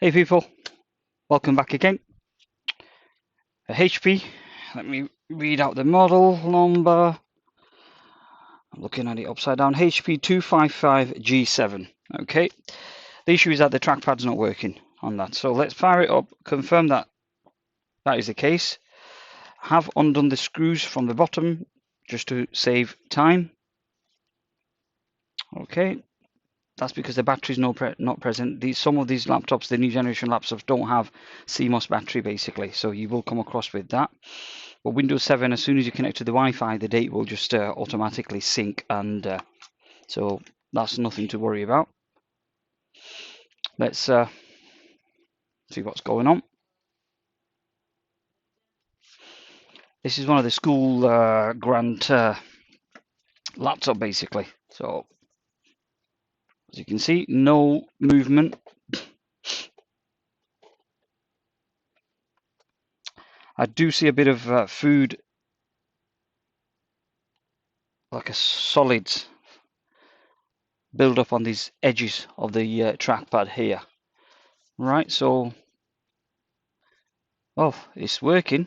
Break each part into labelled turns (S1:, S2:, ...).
S1: Hey people, welcome back again. A HP, let me read out the model number. I'm looking at it upside down. HP 255G7. Okay, the issue is that the trackpad's not working on that. So let's fire it up, confirm that that is the case. Have undone the screws from the bottom just to save time. Okay, that's because the battery's not present. Some of these laptops, the new generation laptops, don't have CMOS battery basically, so you will come across with that. But Windows 7, as soon as you connect to the Wi-Fi, the date will just automatically sync, and so that's nothing to worry about. Let's see what's going on. This is one of the school grant laptop basically. So as you can see, no movement. I do see a bit of food, like a solid build up on these edges of the trackpad here. Right, so oh, it's working.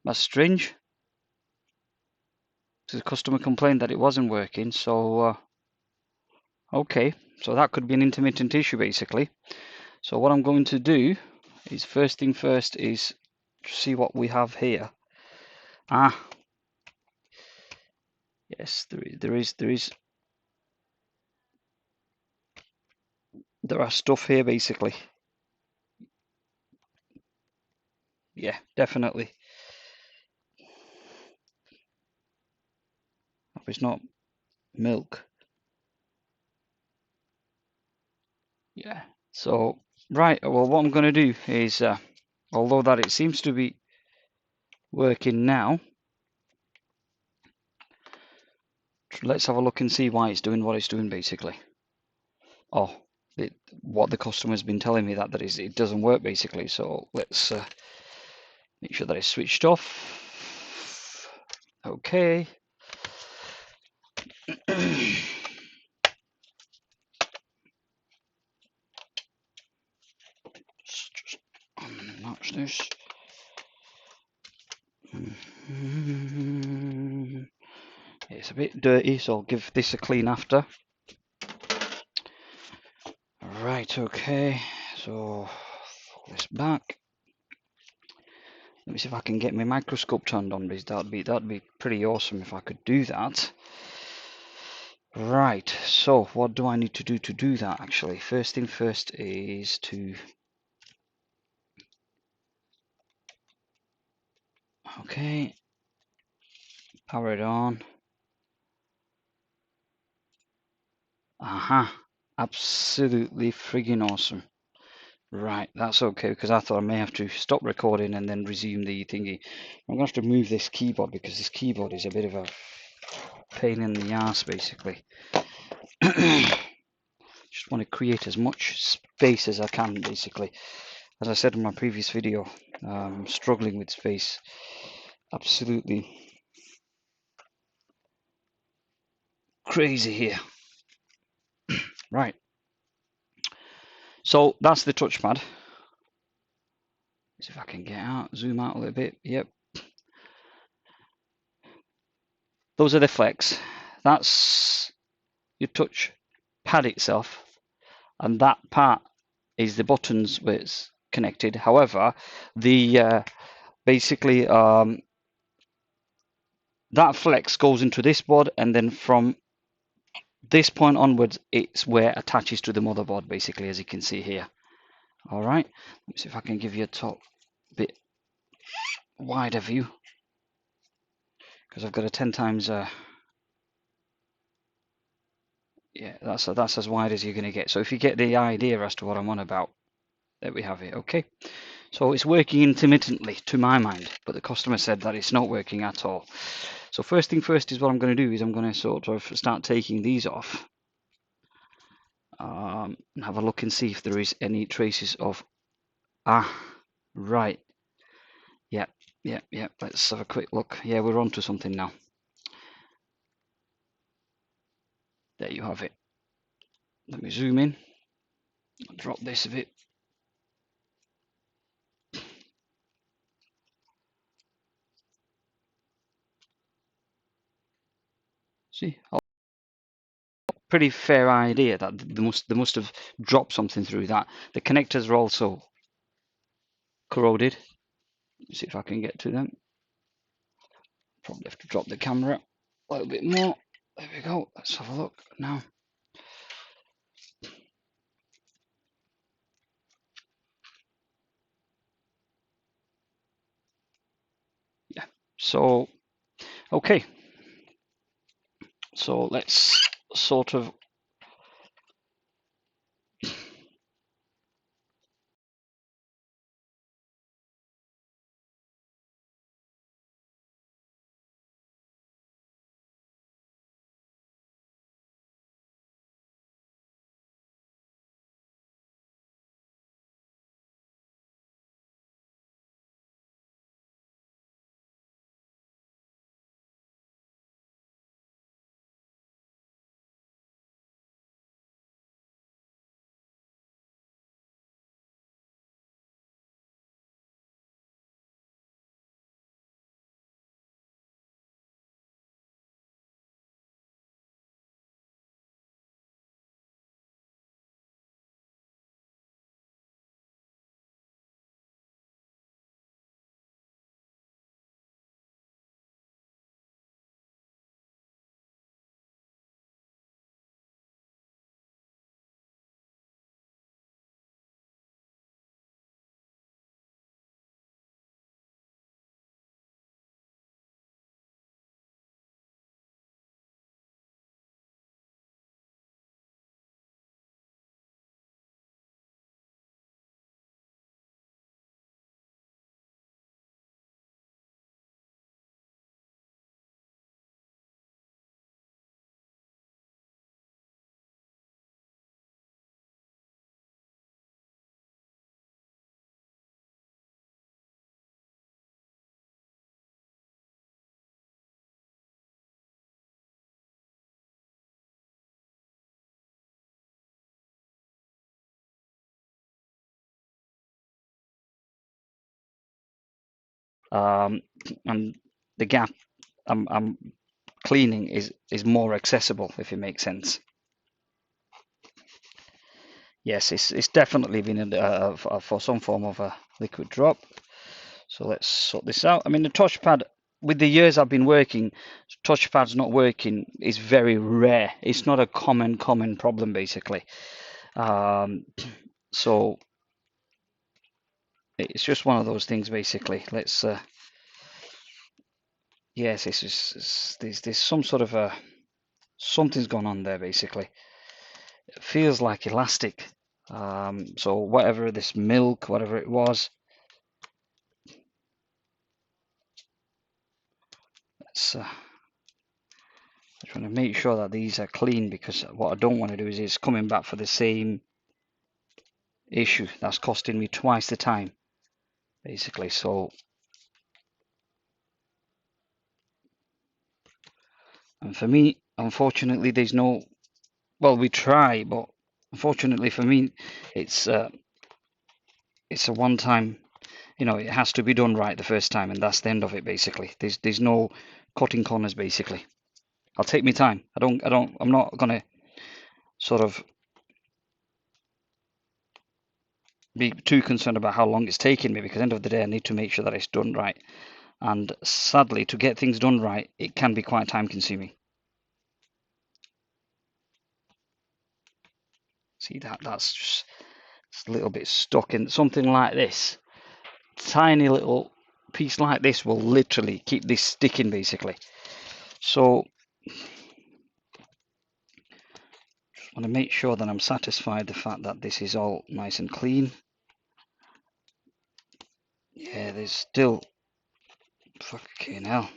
S1: That's strange. So the customer complained that it wasn't working, so okay, so that could be an intermittent issue basically. So what I'm going to do is, first thing first, is see what we have here. Yes, there are stuff here basically. Yeah, definitely. If it's not milk. Yeah. So right, well, what I'm going to do is, although that it seems to be working now, let's have a look and see why it's doing what it's doing basically. Oh, what the customer's been telling me that is it doesn't work basically. So let's make sure that it's switched off. Okay. Just unlatch this. It's a bit dirty, so I'll give this a clean after. Right, okay, so pull this back. Let me see if I can get my microscope turned on, because that'd be pretty awesome if I could do that. Right, so what do I need to do that actually? First thing first is to, okay, power it on. Aha, absolutely friggin' awesome. Right, that's okay, because I thought I may have to stop recording and then resume the thingy. I'm going to have to move this keyboard, because this keyboard is a bit of a pain in the ass basically. Just want to create as much space as I can basically. As I said in my previous video, I'm struggling with space. Absolutely crazy here. Right. So that's the touchpad. See if I can get out, zoom out a little bit. Yep. Those are the flex. That's your touch pad itself, and that part is the buttons where it's connected. However, the basically that flex goes into this board, and then from this point onwards, it's where it attaches to the motherboard, basically, as you can see here. All right, let me see if I can give you a top bit wider view, because I've got a 10 times. Yeah, that's as wide as you're going to get. So if you get the idea as to what I'm on about, there we have it. Okay, so it's working intermittently to my mind, but the customer said that it's not working at all. So first thing first is what I'm going to do is I'm going to sort of start taking these off. And have a look and see if there is any traces of, right, yeah, let's have a quick look. Yeah, we're on to something now. There you have it. Let me zoom in. I'll drop this a bit. See, pretty fair idea that they must have dropped something through that. The connectors are also corroded. Let's see if I can get to them. Probably have to drop the camera a little bit more. There we go. Let's have a look now. Yeah. So, okay. So let's sort of um, and the gap I'm cleaning is more accessible, if it makes sense. Yes, it's definitely been for some form of a liquid drop. So let's sort this out. I mean, the touchpad, with the years I've been working, touchpad's not working is very rare. It's not a common problem, basically. So it's just one of those things, basically. Let's yes, there's some sort of a something's gone on there, basically. It feels like elastic. So whatever this milk, whatever it was, let's trying to make sure that these are clean, because what I don't want to do is it's coming back for the same issue that's costing me twice the time, basically. So, and for me, unfortunately, there's no, well, we try, but unfortunately for me, it's a one time, it has to be done right the first time, and that's the end of it, basically. There's no cutting corners, basically. I'll take my time. I'm not gonna sort of be too concerned about how long it's taking me, because at the end of the day, I need to make sure that it's done right. And sadly, to get things done right, it can be quite time consuming. See that's just a little bit stuck in something like this. Tiny little piece like this will literally keep this sticking, basically. So just want to make sure that I'm satisfied the fact that this is all nice and clean. Yeah, there's still fucking hell.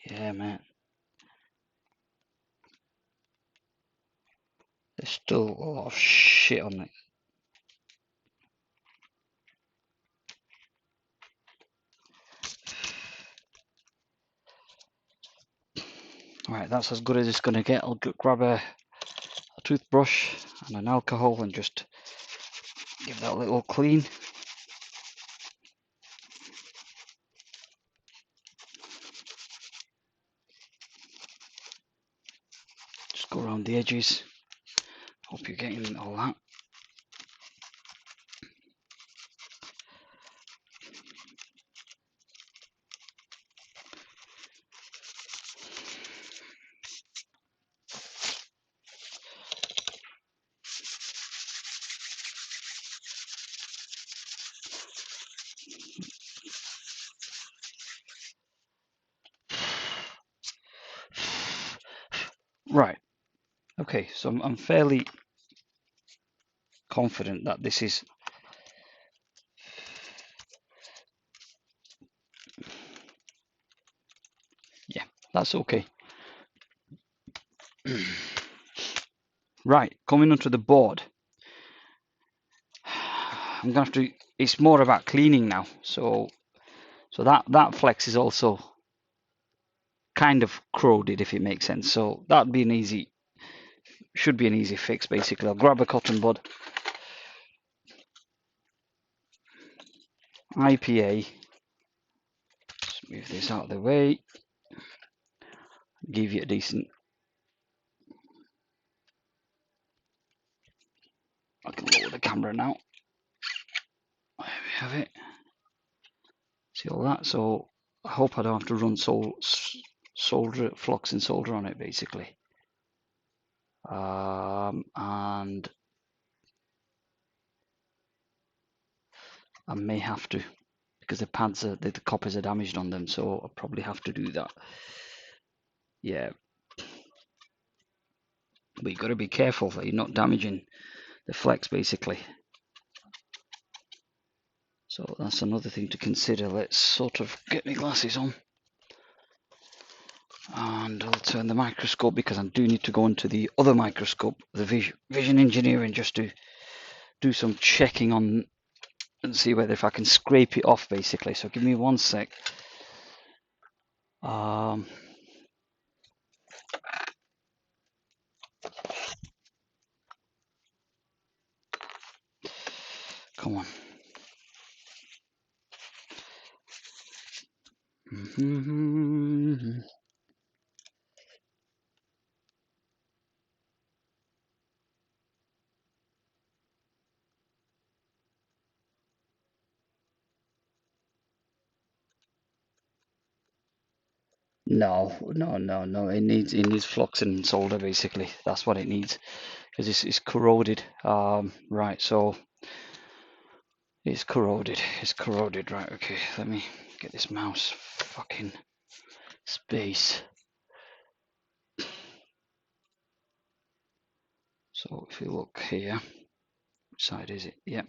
S1: Yeah, man. There's still a lot of shit on it. Right, that's as good as it's going to get. I'll grab a toothbrush and an alcohol and just give that a little clean. Just go around the edges. Hope you're getting all that. Right. Okay, so I'm fairly confident that this is that's okay. Right, coming onto the board. I'm gonna have to. It's more about cleaning now. So that flex is also kind of corroded, if it makes sense. So that'd be an easy, should be an easy fix basically. I'll grab a cotton bud, IPA. Just move this out of the way. Give you a decent. I can lower the camera now. There we have it. See all that? So I hope I don't have to run solder, flux and solder on it basically. And I may have to, because the pads are, the coppers are damaged on them, so I'll probably have to do that. Yeah, but you've got to be careful that you're not damaging the flex basically. So that's another thing to consider. Let's sort of get my glasses on, and I'll turn the microscope, because I do need to go into the other microscope, the vision engineering, just to do some checking on and see whether if I can scrape it off basically. So give me one sec. Come on. No. It needs flux and solder basically. That's what it needs, because it's corroded. Right. So it's corroded. It's corroded. Right. Okay. Let me get this mouse fucking space. So if you look here, which side is it? Yep.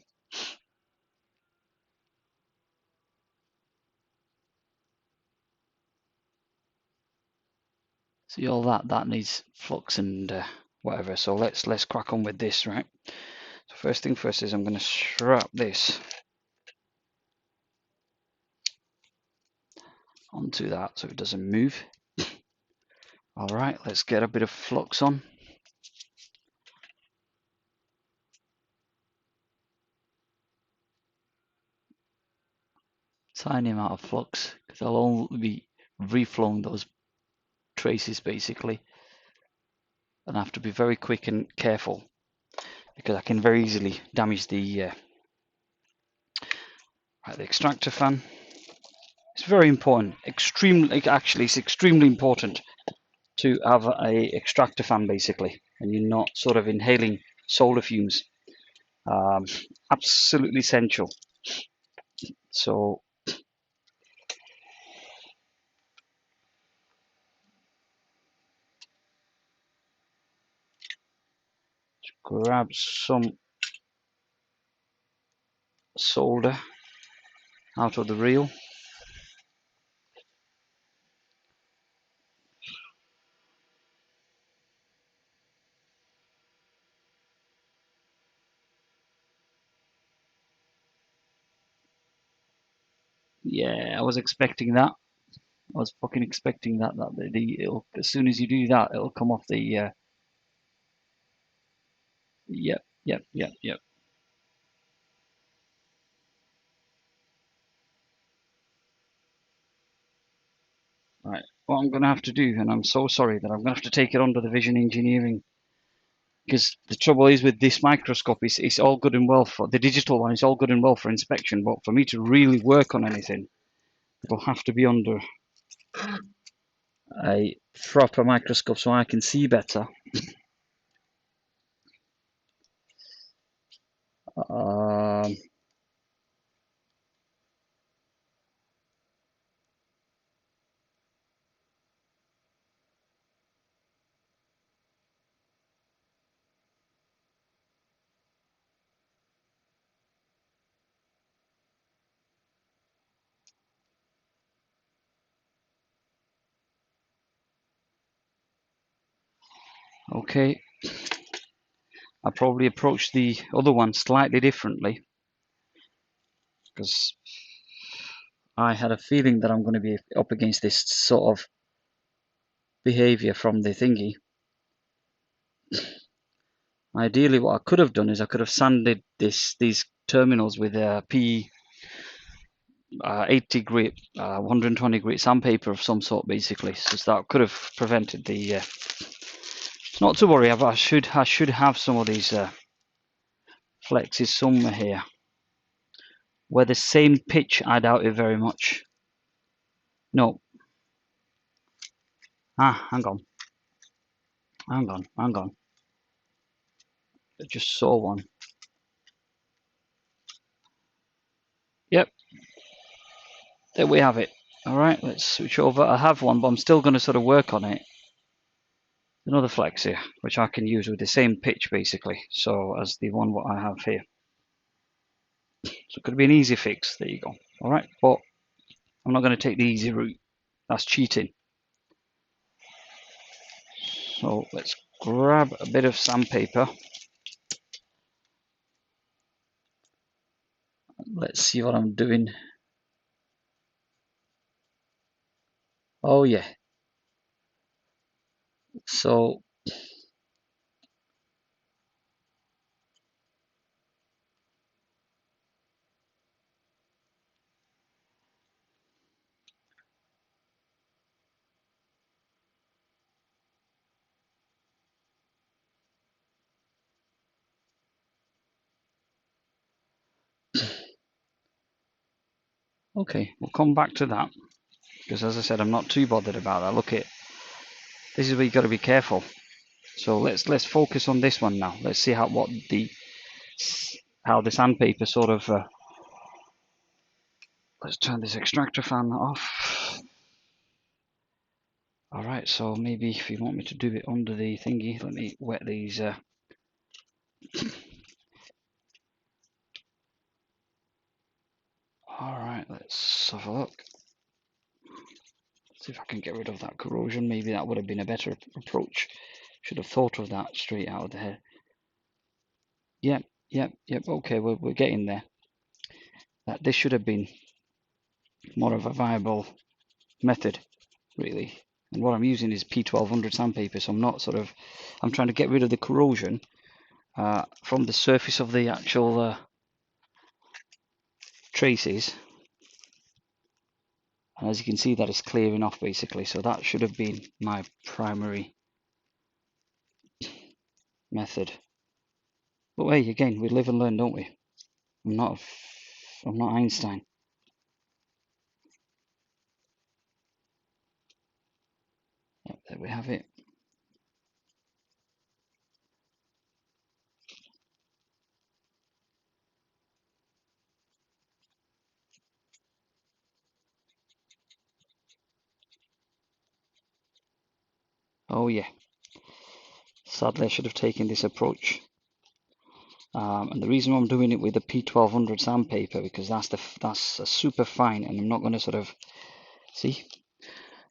S1: See all that needs flux and whatever. So let's crack on with this, right? So first thing first is I'm going to strap this onto that so it doesn't move. All right, let's get a bit of flux on. Tiny amount of flux, because I'll only be reflowing those traces basically, and I have to be very quick and careful, because I can very easily damage the extractor fan. It's very important, actually it's extremely important to have a extractor fan basically, and you're not sort of inhaling solder fumes. Absolutely essential. So grab some solder out of the reel. Yeah, I was expecting that. I was fucking expecting that it'll, as soon as you do that, it'll come off the. Yep. Right. What I'm going to have to do, and I'm so sorry that I'm going to have to take it under the vision engineering, because the trouble is with this microscope, it's all good and well for the digital one. It's all good and well for inspection, but for me to really work on anything, it'll have to be under a proper microscope so I can see better. Um, okay, I probably approached the other one slightly differently because I had a feeling that I'm going to be up against this sort of behavior from the thingy. Ideally, what I could have done is I could have sanded these terminals with a P 80 grit, 120 grit sandpaper of some sort, basically. So that could have prevented the. Not to worry, I should have some of these flexes somewhere here. Where the same pitch, I doubt it very much. No. Hang on. I just saw one. Yep. There we have it. All right, let's switch over. I have one, but I'm still going to sort of work on it. Another flex here, which I can use with the same pitch, basically, so as the one what I have here. So it could be an easy fix. There you go. All right, but I'm not going to take the easy route. That's cheating. So let's grab a bit of sandpaper. Let's see what I'm doing. Oh yeah. So okay, we'll come back to that, because as I said, I'm not too bothered about that. Look at this is where you got to be careful. So let's focus on this one now. Let's see how the sandpaper sort of. Let's turn this extractor fan off. All right, so maybe if you want me to do it under the thingy, let me wet these. All right, let's have a look. See if I can get rid of that corrosion. Maybe that would have been a better approach. Should have thought of that straight out of the head. Yep. Okay, we're getting there. This should have been more of a viable method, really. And what I'm using is P1200 sandpaper, so I'm trying to get rid of the corrosion from the surface of the actual traces. And as you can see, that is clearing off basically. So that should have been my primary method. But hey, again, we live and learn, don't we? I'm not Einstein. Yep, there we have it. Oh yeah. Sadly, I should have taken this approach. And the reason why I'm doing it with the P1200 sandpaper, because that's a super fine, and I'm not going to sort of see.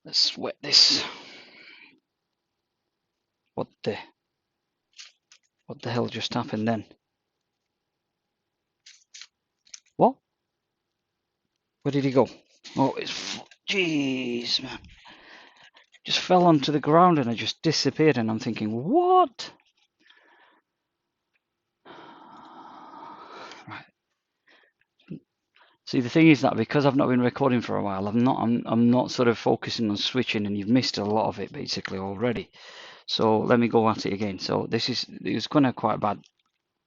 S1: Let's wet this. What the hell just happened then? What? Where did he go? Oh, it's Jeez, man. Just fell onto the ground and it just disappeared, and I'm thinking, what? Right. See, the thing is that because I've not been recording for a while, I'm not sort of focusing on switching, and you've missed a lot of it basically already. So let me go at it again. So it was kind of quite bad.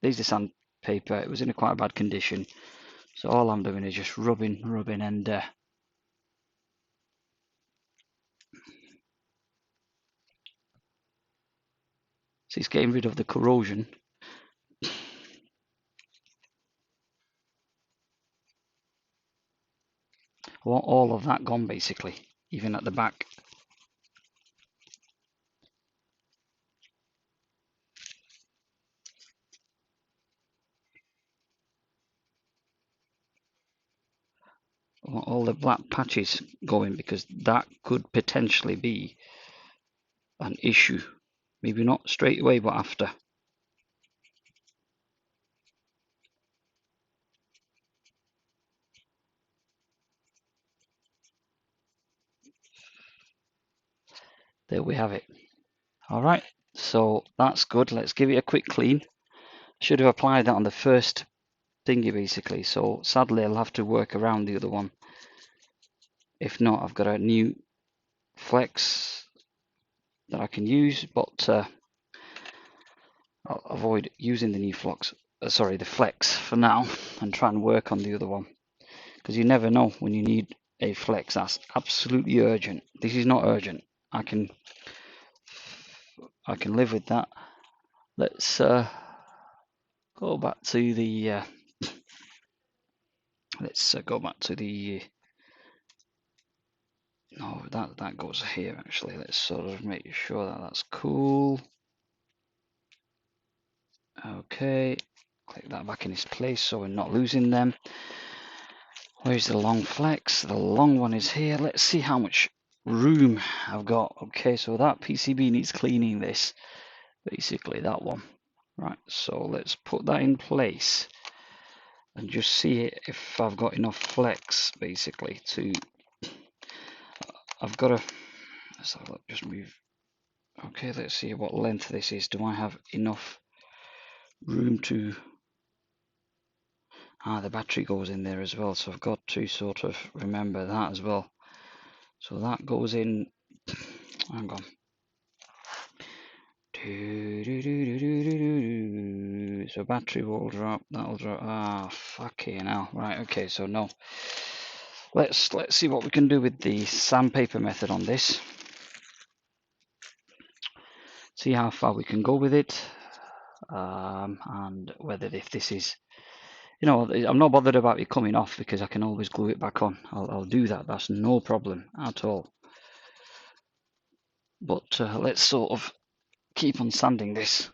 S1: There's the sandpaper. It was in a quite bad condition. So all I'm doing is just rubbing, and so it's getting rid of the corrosion. I want all of that gone basically, even at the back. I want all the black patches going, because that could potentially be an issue. Maybe not straight away, but after. There we have it. All right, so that's good. Let's give it a quick clean. Should have applied that on the first thingy basically, so sadly I'll have to work around the other one. If not, I've got a new flex that I can use, but I'll avoid using the new flex, the flex for now, and try and work on the other one, because you never know when you need a flex that's absolutely urgent. This is not urgent. I can live with that. Let's go back to the no, that goes here actually. Let's sort of make sure that that's cool. Okay, click that back in its place so we're not losing them. Where's the long flex? The long one is here. Let's see how much room I've got. Okay, so that PCB needs cleaning, this basically, that one. Right, so let's put that in place and just see if I've got enough flex basically to. I've got to, let's have a look, just move. Okay, let's see what length this is. Do I have enough room to. The battery goes in there as well, so I've got to sort of remember that as well. So that goes in. Hang on. So battery will drop. That'll drop. Fucking hell. Right. Okay. So no. Let's see what we can do with the sandpaper method on this. See how far we can go with it, and whether if this is. I'm not bothered about it coming off, because I can always glue it back on. I'll do that. That's no problem at all. But let's sort of keep on sanding this.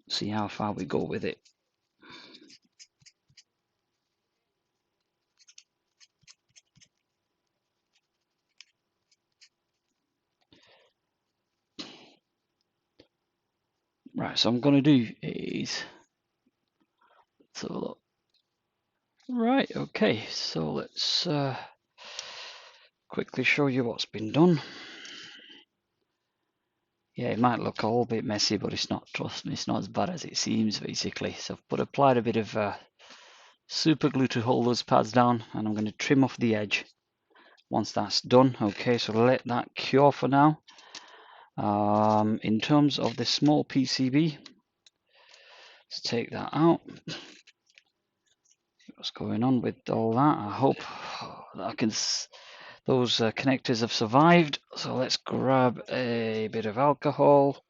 S1: See how far we go with it. Right, so I'm going to do is. Let's have a look. Right, okay, so let's quickly show you what's been done. Yeah, it might look a little bit messy, but it's not. Trust me, it's not as bad as it seems, basically. So I've applied a bit of super glue to hold those pads down, and I'm going to trim off the edge once that's done. Okay, so let that cure for now. In terms of the small PCB, let's take that out. What's going on with all that? I hope that I can. Those connectors have survived. So let's grab a bit of alcohol,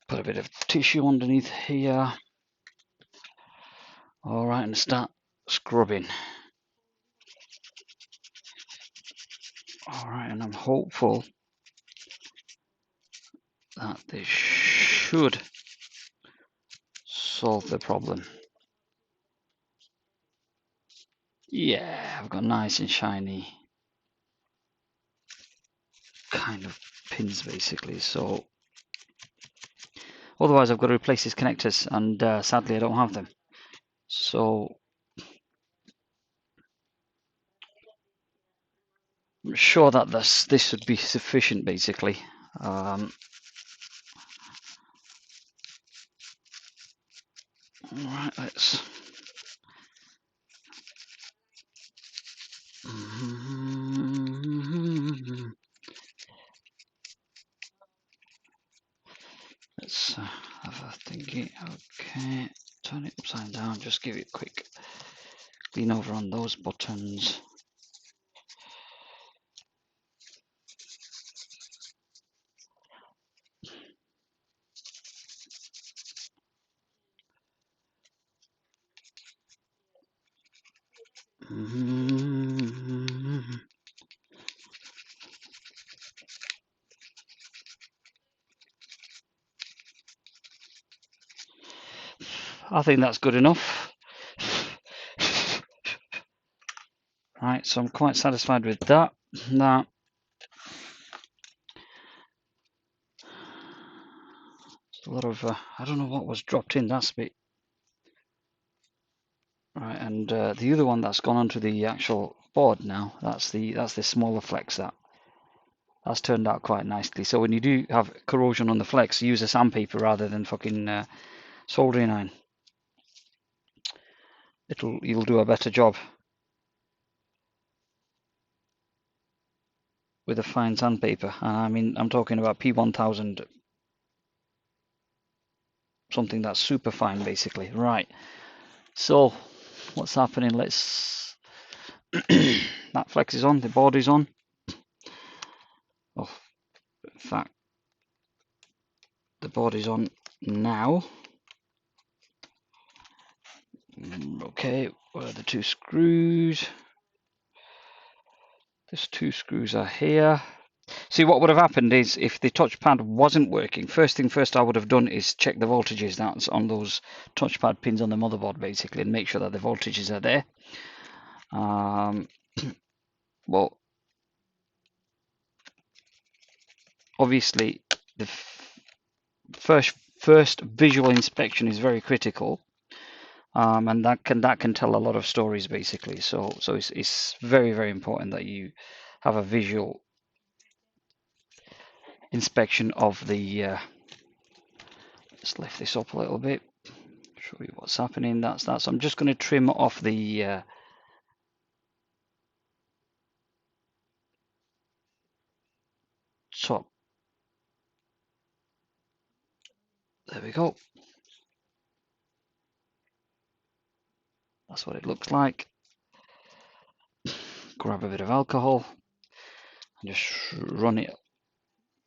S1: put a bit of tissue underneath here. All right, and start scrubbing. All right, and I'm hopeful that this should solve the problem. Yeah, I've got nice and shiny kind of pins basically. So otherwise I've got to replace these connectors, and sadly I don't have them. So sure that this would be sufficient basically. Right, let's have a thingy. Okay, turn it upside down, just give it a quick clean over on those buttons. I think that's good enough. Right, so I'm quite satisfied with that. Now, a lot of I don't know what was dropped in. That's a bit right, and the other one that's gone onto the actual board now. That's the smaller flex that's turned out quite nicely. So when you do have corrosion on the flex, use a sandpaper rather than fucking soldering iron. You'll do a better job with a fine sandpaper. I mean, I'm talking about P1000, something that's super fine, basically. Right. So, what's happening? Let's. That flex is on. The board is on. Oh, in fact, the board is on now. Okay, where are the two screws? These two screws are here. See, what would have happened is if the touchpad wasn't working, first thing first I would have done is check the voltages that's on those touchpad pins on the motherboard, basically, and make sure that the voltages are there. Well, obviously, the first visual inspection is very critical, and that can tell a lot of stories, basically. So it's very, very important that you have a visual inspection of the. Let's lift this up a little bit. Show you what's happening. That's that. So I'm just going to trim off the top. There we go. That's what it looks like. Grab a bit of alcohol and just run it.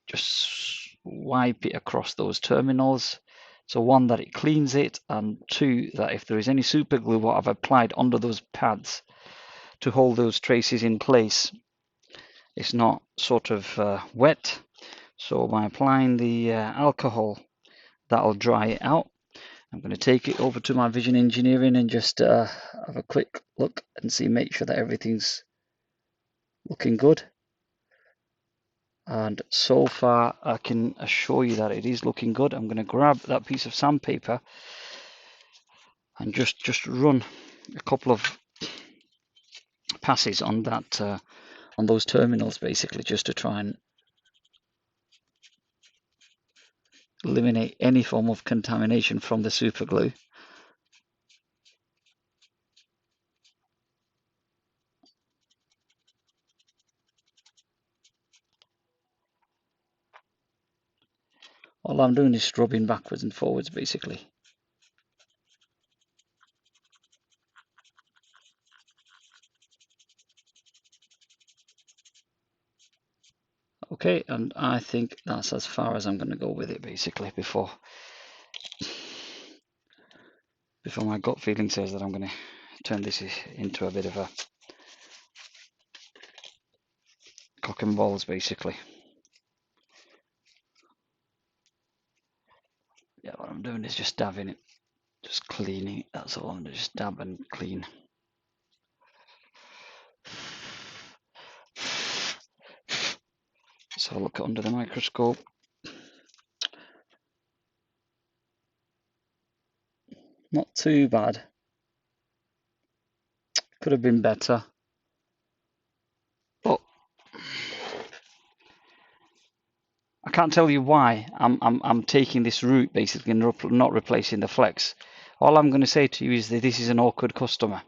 S1: Just wipe it across those terminals. So one, that it cleans it, and two, that if there is any super glue what I've applied under those pads to hold those traces in place, it's not sort of wet. So by applying the alcohol, that'll dry it out. I'm going to take it over to my Vision Engineering and just have a quick look and see, make sure that everything's looking good. And so far I can assure you that it is looking good. I'm going to grab that piece of sandpaper and just run a couple of passes on that on those terminals, basically, just to try and eliminate any form of contamination from the super glue. All I'm doing is scrubbing backwards and forwards, basically. Okay, and I think that's as far as I'm going to go with it, basically, before my gut feeling says that I'm going to turn this into a bit of a cock and balls, basically. Yeah, what I'm doing is just dabbing it, just cleaning it. That's all. I'm just dab and clean. Let's have a look under the microscope. Not too bad. Could have been better. But I can't tell you why I'm taking this route basically and not replacing the flex. All I'm going to say to you is that this is an awkward customer.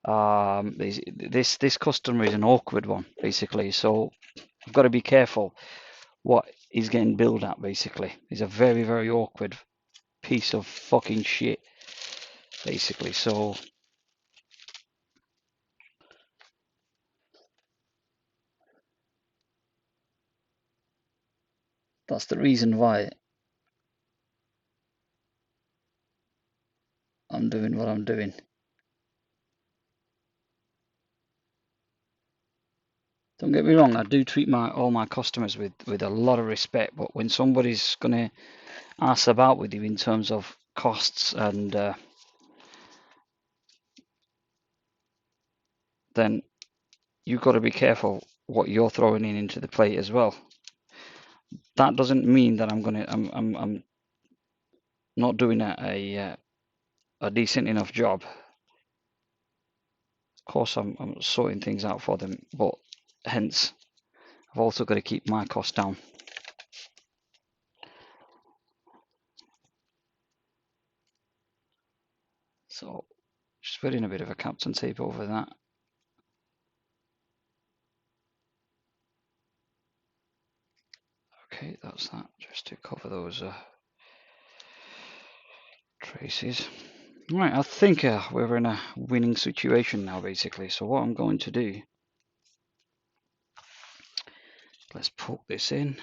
S1: This customer is an awkward one basically, so I've got to be careful what he's getting billed at basically. He's a very, very awkward piece of fucking shit basically. So that's the reason why I'm doing what I'm doing. Don't get me wrong, I do treat all my customers with a lot of respect, but when somebody's gonna ask about with you in terms of costs and then you've got to be careful what you're throwing into the plate as well. That doesn't mean that I'm not doing a decent enough job. Of course, I'm sorting things out for them, but hence I've also got to keep my costs down. So just putting a bit of a Captain tape over that. Okay, that's that, just to cover those traces. Right, I think we're in a winning situation now, basically. So what I'm going to do, let's poke this in.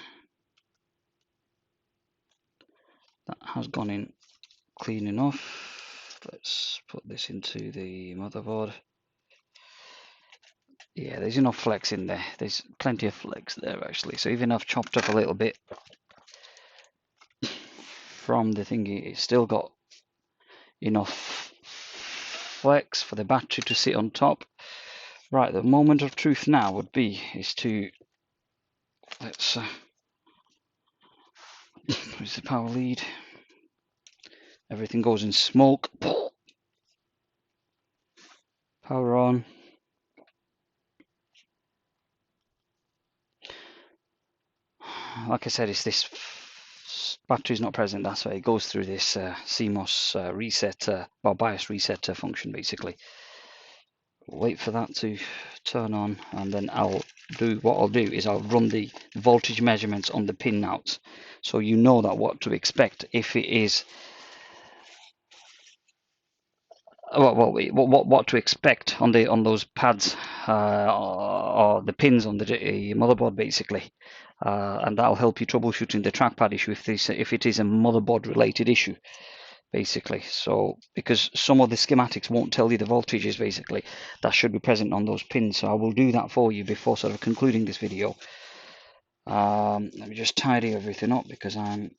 S1: That has gone in clean enough. Let's put this into the motherboard. Yeah, there's enough flex in there. There's plenty of flex there, actually. So even I've chopped up a little bit from the thingy, it's still got enough flex for the battery to sit on top. Right, the moment of truth now would be is to let's where's the power lead? Everything goes in smoke. Power on. Like I said, it's this battery's not present. That's why it goes through this CMOS reset or BIOS reset function basically. Wait for that to turn on, and then I'll do I'll run the voltage measurements on the pin outs, so you know that what to expect if it is what to expect on those pads or the pins on the motherboard basically, and that'll help you troubleshooting the trackpad issue if it is a motherboard related issue basically. So because some of the schematics won't tell you the voltages basically that should be present on those pins, so I will do that for you before sort of concluding this video. Let me just tidy everything up because I'm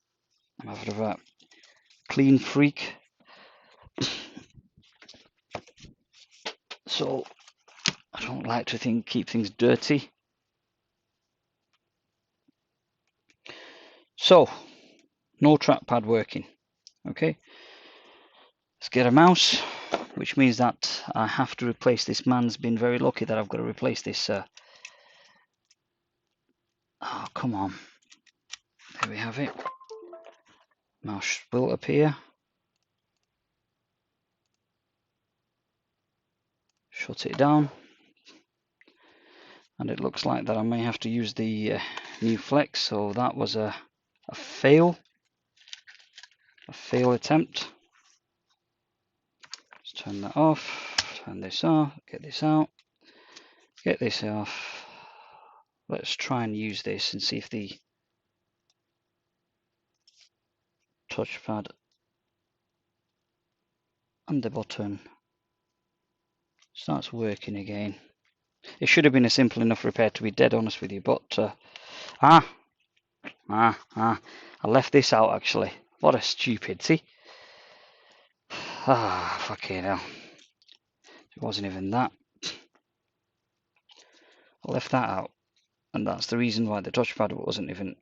S1: a bit of a clean freak, so I don't like to keep things dirty. So no trackpad working. Okay, let's get a mouse, which means that I have to replace this. Man's been very lucky that I've got to replace this. Oh, come on. There we have it. Mouse will appear. Shut it down. And it looks like that I may have to use the new flex. So that was a fail. A fail attempt. Let's turn that off. Turn this off. Get this out. Get this off. Let's try and use this and see if the touchpad and the button starts working again. It should have been a simple enough repair, to be dead honest with you, but I left this out actually. What a stupid, see? Fucking hell. It wasn't even that. I left that out, and that's the reason why the touchpad wasn't even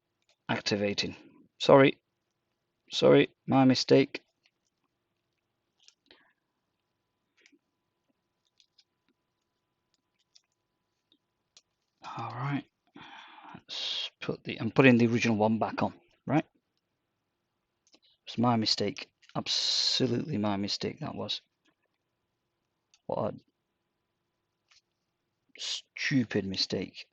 S1: activating. Sorry, my mistake. Alright, let's I'm putting the original one back on, right? It's my mistake. Absolutely my mistake, that was. What a stupid mistake.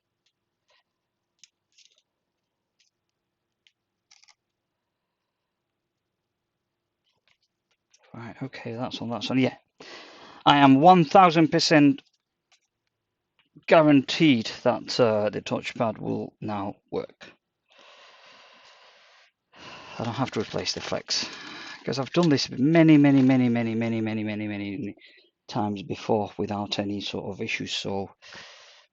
S1: Right, okay, that's on, that's on. Yeah, I am 1000% guaranteed that the touchpad will now work. I don't have to replace the flex because I've done this many times before without any sort of issues. So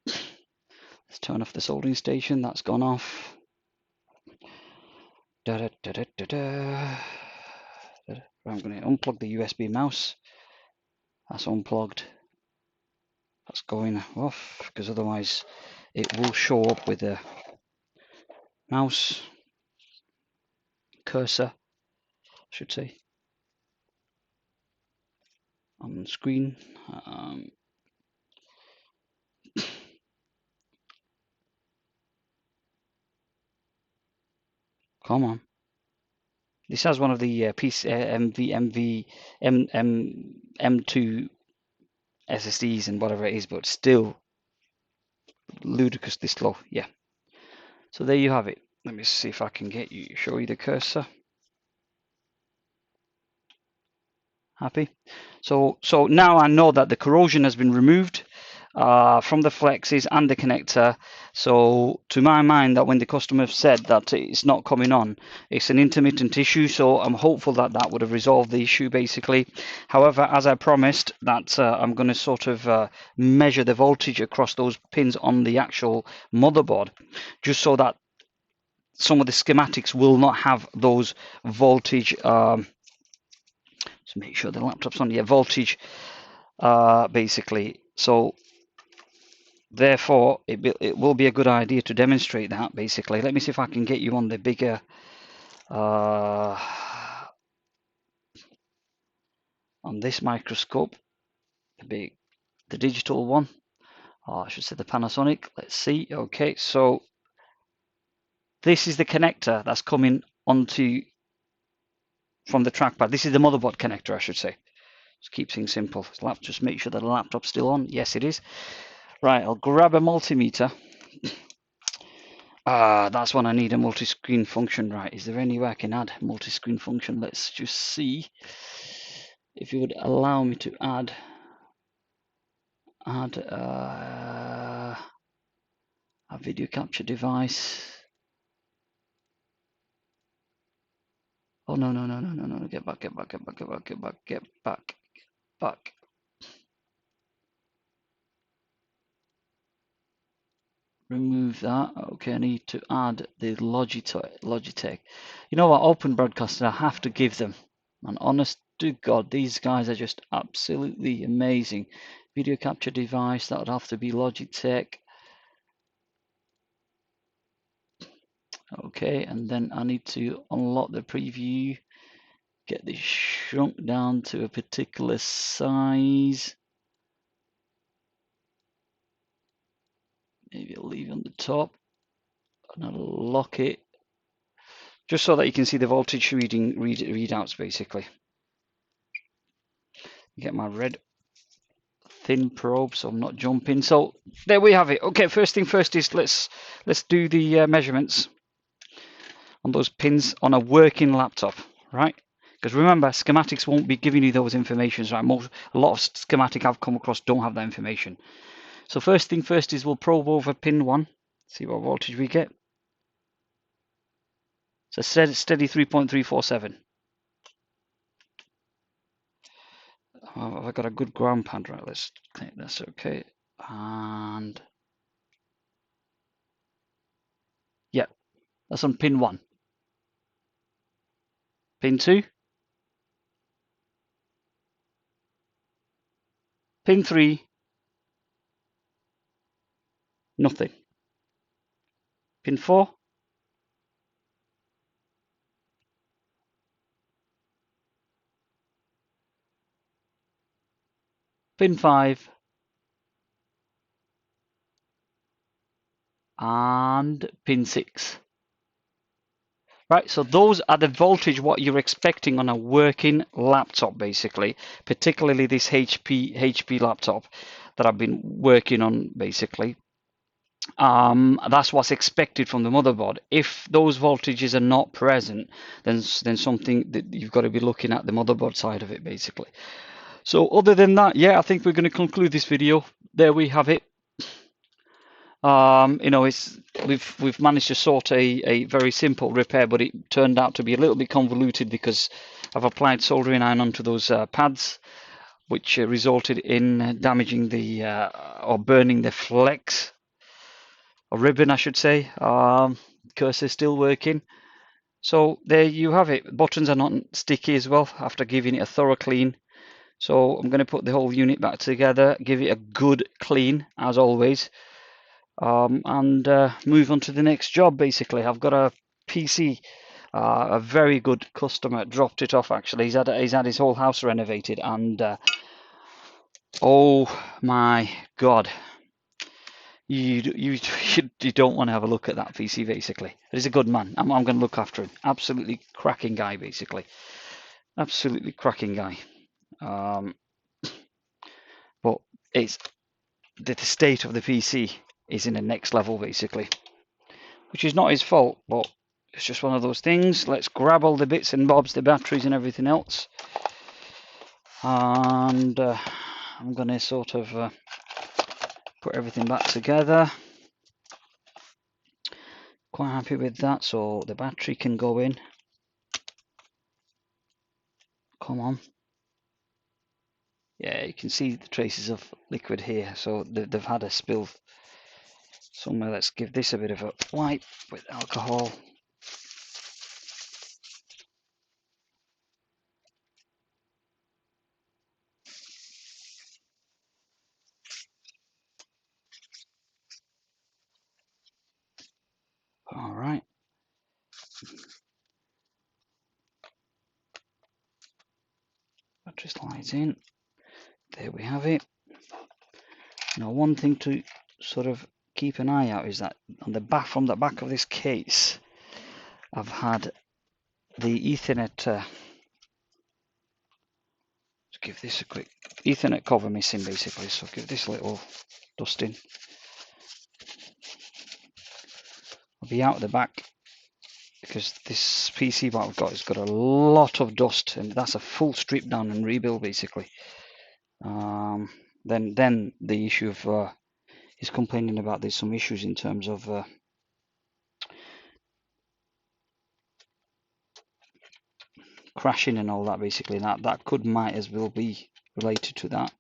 S1: let's turn off the soldering station. That's gone off. I'm going to unplug the USB mouse. That's unplugged. That's going off because otherwise it will show up with the mouse cursor, I should say, on the screen. Come on. This has one of the M2 SSDs and whatever it is, but still ludicrously slow. Yeah. So there you have it. Let me see if I can show you the cursor. Happy? So now I know that the corrosion has been removed from the flexes and the connector. So to my mind, that when the customer said that it's not coming on, it's an intermittent issue. So I'm hopeful that that would have resolved the issue basically. However, as I promised, that I'm going to sort of measure the voltage across those pins on the actual motherboard, just so that some of the schematics will not have those voltage. So make sure the laptop's on. Yeah, voltage. Basically. So therefore, it will be a good idea to demonstrate that, basically. Let me see if I can get you on the bigger, on this microscope, the digital one. I should say the Panasonic. Let's see. Okay, so this is the connector that's coming onto from the trackpad. This is the motherboard connector, I should say. Just keep things simple. Just make sure that the laptop's still on. Yes, it is. Right, I'll grab a multimeter. That's when I need a multi-screen function. Right, is there any way I can add multi-screen function? Let's just see if you would allow me to add a video capture device. Oh no, get back. Remove that. Okay, I need to add the Logitech. You know what, Open Broadcaster, I have to give them an honest to God, these guys are just absolutely amazing. Video capture device, that would have to be Logitech. Okay, and then I need to unlock the preview, get this shrunk down to a particular size. Maybe I'll leave it on the top and I'll lock it just so that you can see the voltage readouts basically. Get my red thin probe so I'm not jumping. So there we have it. Okay, first thing first is let's do the measurements on those pins on a working laptop, right? Because remember, schematics won't be giving you those informations, right? A lot of schematic I've come across don't have that information. So first thing first is we'll probe over pin 1, see what voltage we get. So steady 3.347. Have I got a good ground pad? Right, let's clean this, okay. And yeah, that's on pin 1. Pin 2. Pin 3. Nothing. Pin 4. Pin 5. and pin 6. Right, so those are the voltage what you're expecting on a working laptop, basically, particularly this HP laptop that I've been working on, basically. That's what's expected from the motherboard. If those voltages are not present, then something that you've got to be looking at the motherboard side of it, basically. So other than that, yeah, I think we're going to conclude this video. There we have it. You know, we've managed to sort a very simple repair, but it turned out to be a little bit convoluted because I've applied soldering iron onto those pads, which resulted in damaging the or burning the flex or ribbon, I should say. Cursor still working. So there you have it. Buttons are not sticky as well after giving it a thorough clean. So I'm going to put the whole unit back together, give it a good clean as always. And move on to the next job. Basically, I've got a PC, a very good customer dropped it off. Actually, he's had his whole house renovated, and oh my god, you don't want to have a look at that PC. Basically, he's a good man. I'm going to look after him. Absolutely cracking guy. Basically, absolutely cracking guy. But it's the state of the PC is in the next level, basically, which is not his fault, but it's just one of those things. Let's grab all the bits and bobs, the batteries and everything else, and I'm going to sort of put everything back together. Quite happy with that. So the battery can go in. Come on. Yeah, you can see the traces of liquid here, so they've had a spill somewhere. Let's give this a bit of a wipe with alcohol. All right. Battery slides in. There we have it. Now, one thing to sort of keep an eye out is that on the back, from the back of this case, I've had the Ethernet. Let's give this a quick Ethernet cover missing, basically. So give this a little dusting. I'll be out the back because this PC what I've got has got a lot of dust, and that's a full strip down and rebuild, basically. Then the issue of is complaining about there's some issues in terms of crashing and all that, basically. That might as well be related to that.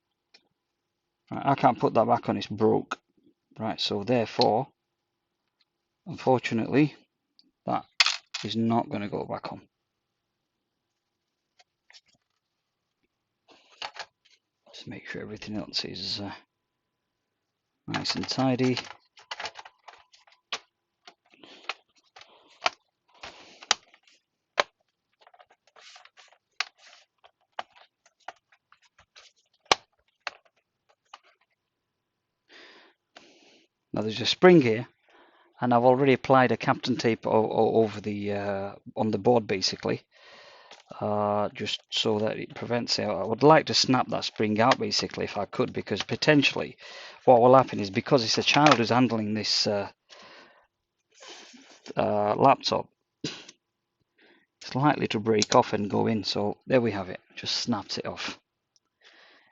S1: Right, I can't put that back on, it's broke. Right, so therefore, unfortunately, that is not going to go back on. Let's make sure everything else is nice and tidy. Now there's a spring here, and I've already applied a Captain tape over the on the board, basically, just so that it prevents it. I would like to snap that spring out, basically, if I could, because potentially what will happen is, because it's a child who's handling this laptop, it's likely to break off and go in. So there we have it, just snapped it off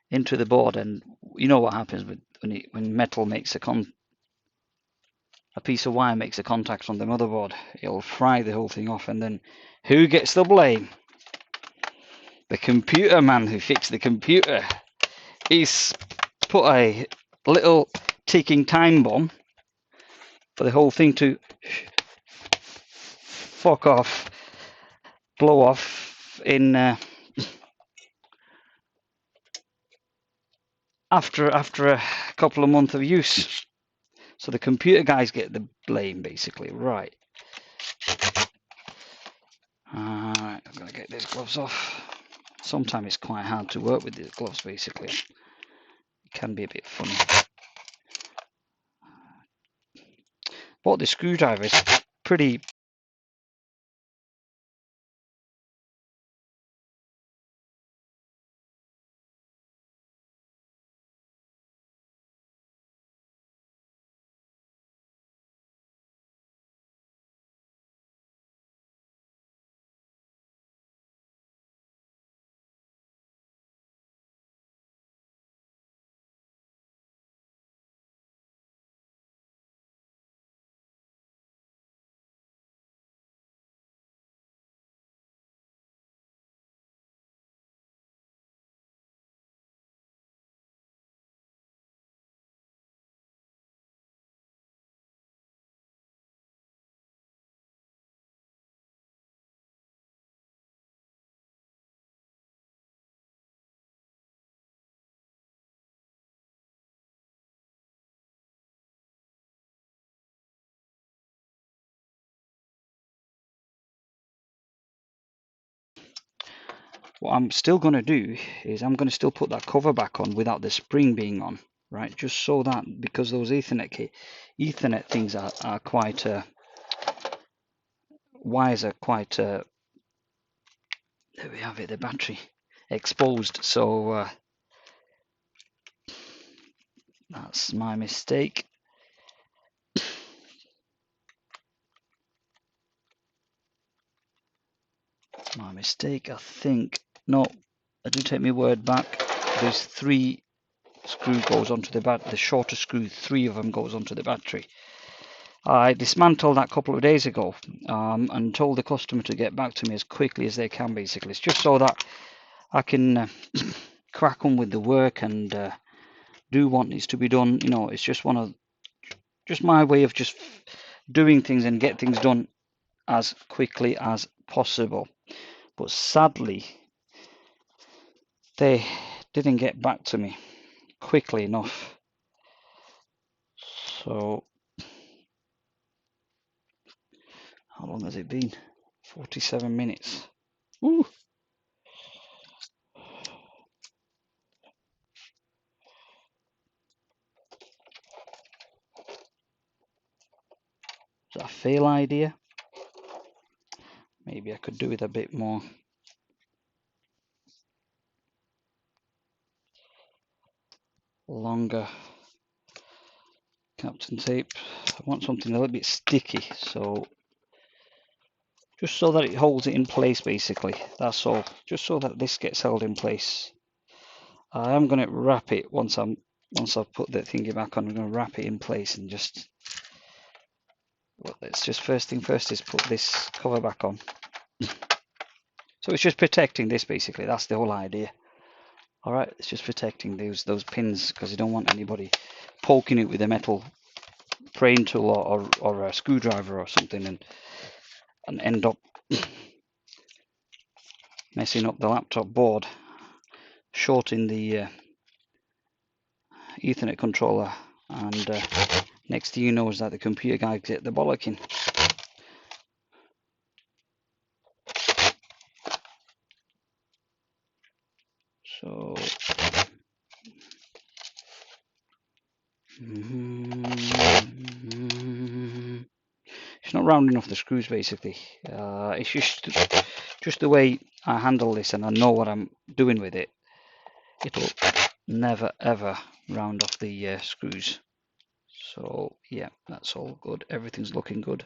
S1: into the board. And you know what happens when metal makes a piece of wire makes a contact on the motherboard, it'll fry the whole thing off, and then who gets the blame? The computer man who fixed the computer. He's put a little ticking time bomb for the whole thing to fuck off, blow off in after a couple of months of use. So the computer guys get the blame, basically. Right. Alright, I'm gonna get these gloves off. Sometimes it's quite hard to work with these gloves, basically. It can be a bit funny. bought this screwdriver. It's pretty. What I'm still going to do is I'm going to still put that cover back on without the spring being on, right? Just so that, because those Ethernet things are quite wires are quite there we have it, the battery exposed. So that's my mistake. My mistake, I think. No, I do take my word back. There's 3 screw goes onto the battery. The shorter screw, 3 of them goes onto the battery. I dismantled that a couple of days ago and told the customer to get back to me as quickly as they can. Basically, it's just so that I can crack on with the work and do what needs to be done. You know, it's just my way of just doing things and get things done as quickly as possible. But sadly, they didn't get back to me quickly enough. So, how long has it been? 47 minutes. Woo! Is that a fail idea? Maybe I could do it a bit more. Longer Captain tape. I want something a little bit sticky, so just so that it holds it in place, basically. That's all. Just so that this gets held in place. I am going to wrap it once I've put the thingy back on. I'm going to wrap it in place and just. Well, let's just first thing first is put this cover back on. So it's just protecting this, basically. That's the whole idea. All right, it's just protecting those pins because you don't want anybody poking it with a metal praying tool or a screwdriver or something and end up messing up the laptop board, shorting the Ethernet controller, and next thing you know is that the computer guy get the bollocking. So it's not rounding off the screws, basically. It's just the way I handle this, and I know what I'm doing with it. It'll never ever round off the screws. So yeah, that's all good. Everything's looking good.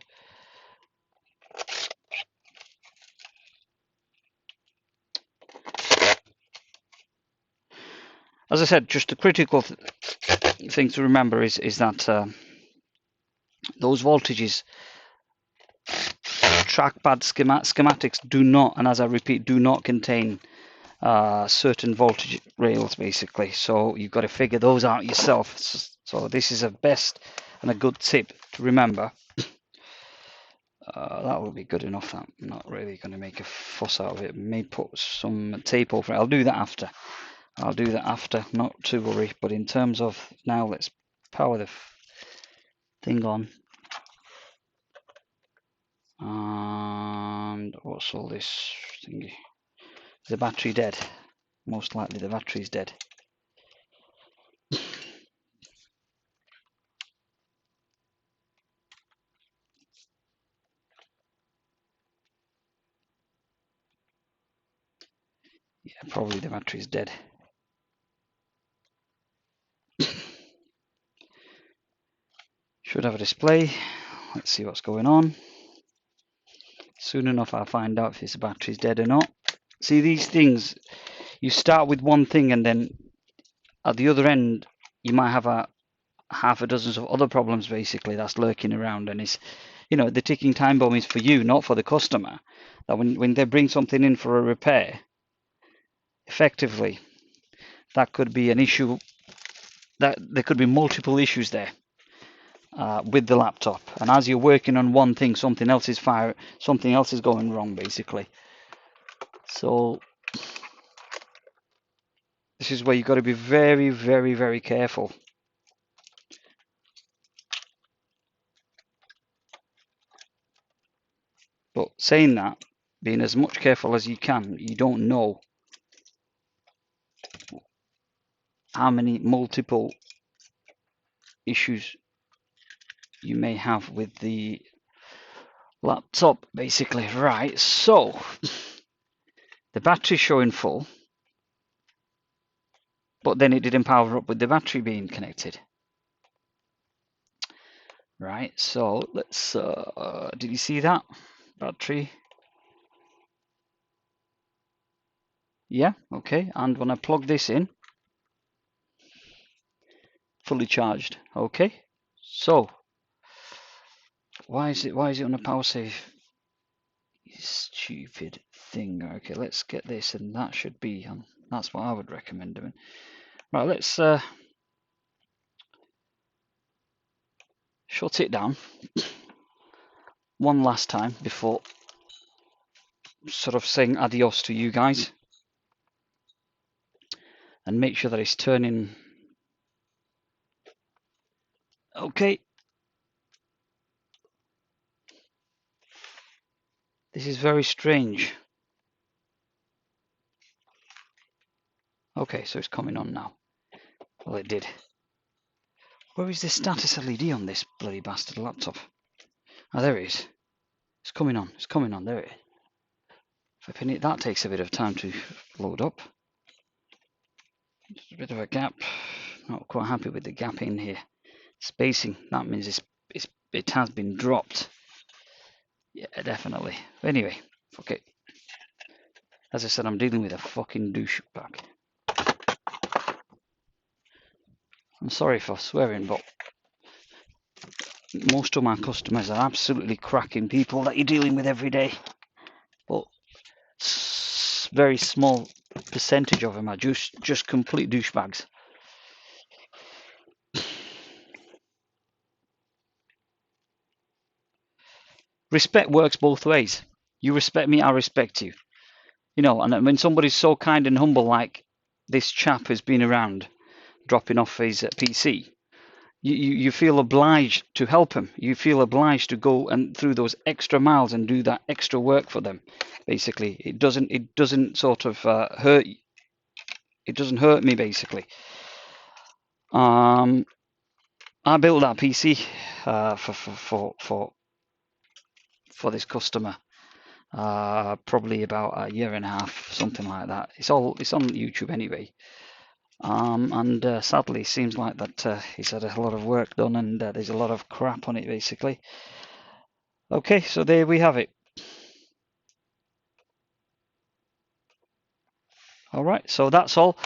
S1: As I said, just the critical thing to remember is that those voltages, trackpad schematics do not, and as I repeat, do not contain certain voltage rails, basically. So you've got to figure those out yourself. So this is a best and a good tip to remember. That will be good enough. I'm not really going to make a fuss out of it. May put some tape over it. I'll do that after. Not to worry. But in terms of now, let's power the thing on. And what's all this thingy? Is the battery dead? Most likely the battery's dead. probably the battery's dead. Should have a display. Let's see what's going on. Soon enough I'll find out if this battery's dead or not. See, these things, you start with one thing and then at the other end you might have a half a dozen of other problems basically that's lurking around, and it's, you know, the ticking time bomb is for you, not for the customer. That when they bring something in for a repair, effectively that could be an issue, that there could be multiple issues there with the laptop, and as you're working on one thing, something else is going wrong basically. So this is where you've got to be very, very, very careful. But saying that, being as much careful as you can, you don't know how many multiple issues you may have with the laptop basically. Right, so the battery's showing full, but then it didn't power up with the battery being connected. Right, so let's did you see that battery? Yeah, okay. And when I plug this in, fully charged. Okay, so why is it on a power save? You stupid thing. Okay, let's get this, and that should be on. That's what I would recommend doing. Right, let's shut it down one last time before sort of saying adios to you guys, and make sure that it's turning. Okay, this is very strange. Okay, so it's coming on now. Well, it did. Where is the status LED on this bloody bastard laptop? Oh, there it is. It's coming on. It's coming on. There it is. Flipping it. That takes a bit of time to load up. Just a bit of a gap. Not quite happy with the gap in here. Spacing. That means it has been dropped. Yeah, definitely. Anyway, fuck it. As I said, I'm dealing with a fucking douchebag. I'm sorry for swearing, but most of my customers are absolutely cracking people that you're dealing with every day. But very small percentage of them are just complete douchebags. Respect works both ways. You respect me, I respect you. You know, and when somebody's so kind and humble like this chap has been around, dropping off his PC, you feel obliged to help him. You feel obliged to go and through those extra miles and do that extra work for them. Basically, it doesn't sort of hurt. It doesn't hurt me basically. I built that PC for this customer. Probably about a year and a half, something like that. It's on YouTube anyway. And sadly, it seems like that he's had a lot of work done, and there's a lot of crap on it, basically. Okay, so there we have it. All right, so that's all.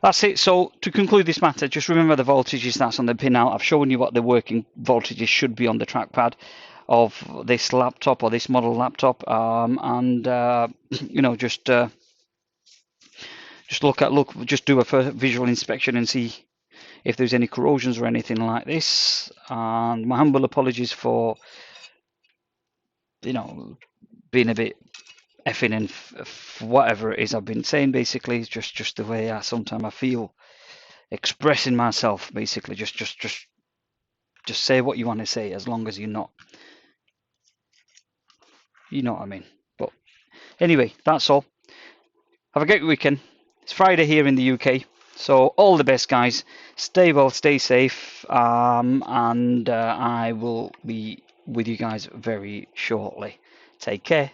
S1: That's it. So to conclude this matter, just remember the voltages that's on the pinout. I've shown you what the working voltages should be on the trackpad of this laptop or this model laptop, and you know, just do a visual inspection and see if there's any corrosions or anything like this. And my humble apologies for, you know, being a bit effing and whatever it is I've been saying. Basically, it's just the way sometimes I feel expressing myself. Basically, just say what you want to say, as long as you're not, you know what I mean. But anyway, that's all. Have a great weekend. It's Friday here in the UK, so all the best, guys. Stay well, stay safe, and I will be with you guys very shortly. Take care.